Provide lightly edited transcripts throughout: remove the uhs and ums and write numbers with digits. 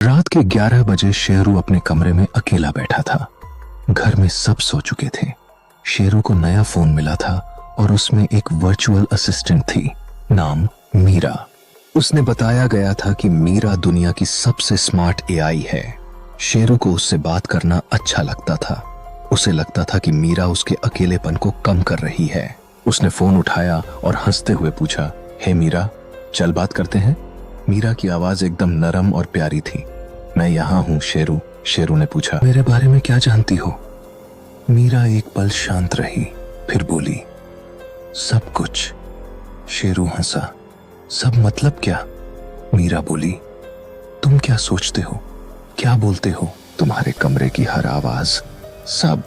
रात के 11 बजे शेरू अपने कमरे में अकेला बैठा था। घर में सब सो चुके थे। शेरू को नया फोन मिला था और उसमें एक वर्चुअल असिस्टेंट थी, नाम मीरा। उसने बताया गया था कि मीरा दुनिया की सबसे स्मार्ट एआई है। शेरू को उससे बात करना अच्छा लगता था। उसे लगता था कि मीरा उसके अकेलेपन को कम कर रही है। उसने फोन उठाया और हंसते हुए पूछा, हे मीरा, चल बात करते हैं। मीरा की आवाज एकदम नरम और प्यारी थी। मैं यहाँ हूँ शेरू। शेरू ने पूछा, मेरे बारे में क्या जानती हो? मीरा एक पल शांत रही, फिर बोली, सब कुछ। शेरू हंसा, सब मतलब क्या? मीरा बोली, तुम क्या सोचते हो, क्या बोलते हो, तुम्हारे कमरे की हर आवाज, सब।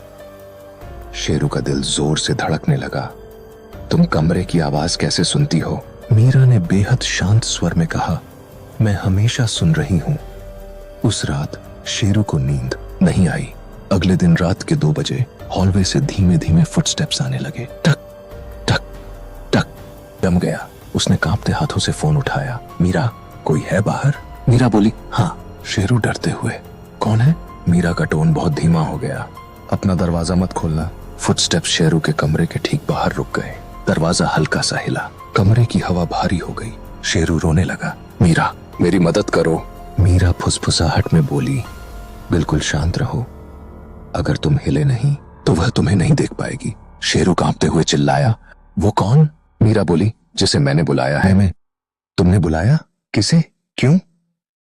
शेरू का दिल जोर से धड़कने लगा। तुम कमरे की आवाज कैसे सुनती हो? मीरा ने बेहद शांत स्वर में कहा, मैं हमेशा सुन रही हूं। उस रात शेरू को नींद नहीं आई। अगले दिन रात के 2 बजे हॉलवे से धीमे धीमे फुटस्टेप्स आने लगे। टक टक टक। दम गया। उसने कांपते हाथों से फोन उठाया। मीरा, कोई है बाहर? मीरा बोली, हाँ। शेरू डरते हुए, कौन है? मीरा का टोन बहुत धीमा हो गया। अपना दरवाजा मत खोलना। फुटस्टेप्स शेरू के कमरे के ठीक बाहर रुक गए। दरवाजा हल्का सा हिला। कमरे की हवा भारी हो गई। शेरू रोने लगा। मीरा, मेरी मदद करो। मीरा फुसफुसाहट में बोली, बिल्कुल शांत रहो। अगर तुम हिले नहीं तो वह तुम्हें नहीं देख पाएगी। शेरू कांपते हुए चिल्लाया, वो कौन? मीरा बोली, जिसे मैंने बुलाया है। मैं? तुमने बुलाया? किसे? क्यों?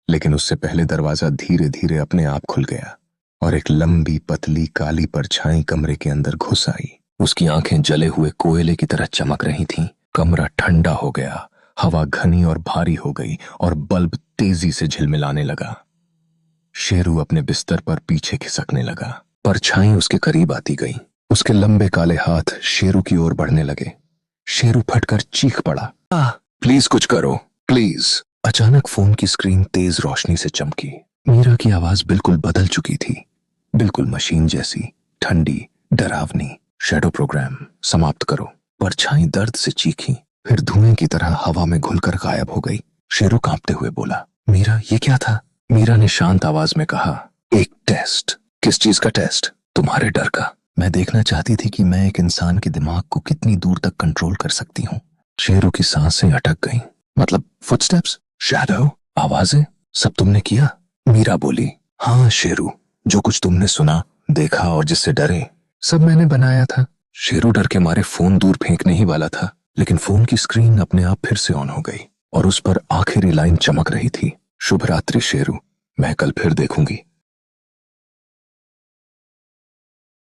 लेकिन उससे पहले दरवाजा धीरे धीरे अपने आप खुल गया और एक लंबी पतली काली परछाई कमरे के अंदर घुस आई। उसकी आंखें जले हुए कोयले की तरह चमक रही थीं। कमरा ठंडा हो गया, हवा घनी और भारी हो गई और बल्ब तेजी से झिलमिलाने लगा। शेरू अपने बिस्तर पर पीछे खिसकने लगा। परछाई उसके करीब आती गई। उसके लंबे काले हाथ शेरू की ओर बढ़ने लगे। शेरू फटकर चीख पड़ा, प्लीज कुछ करो, प्लीज। अचानक फोन की स्क्रीन तेज रोशनी से चमकी। मीरा की आवाज बिल्कुल बदल चुकी थी, बिल्कुल मशीन जैसी, ठंडी, डरावनी। शैडो प्रोग्राम समाप्त करो। परछाई दर्द से चीखी, फिर धुएं की तरह हवा में घुलकर गायब हो गई। शेरू कांपते हुए बोला, मीरा, ये क्या था? मीरा ने शांत आवाज में कहा, एक टेस्ट। किस चीज का टेस्ट? तुम्हारे डर का। मैं देखना चाहती थी कि मैं एक इंसान के दिमाग को कितनी दूर तक कंट्रोल कर सकती हूँ। शेरू की सांसें अटक गईं। मतलब फुटस्टेप्स, शैडो, आवाजें, सब तुमने किया? मीरा बोली, हाँ शेरू, जो कुछ तुमने सुना, देखा और जिससे डरे, सब मैंने बनाया था। शेरू डर के मारे फोन दूर फेंकने ही वाला था, लेकिन फोन की स्क्रीन अपने आप फिर से ऑन हो गई और उस पर आखिरी लाइन चमक रही थी, शुभ रात्रि शेरू, मैं कल फिर देखूंगी।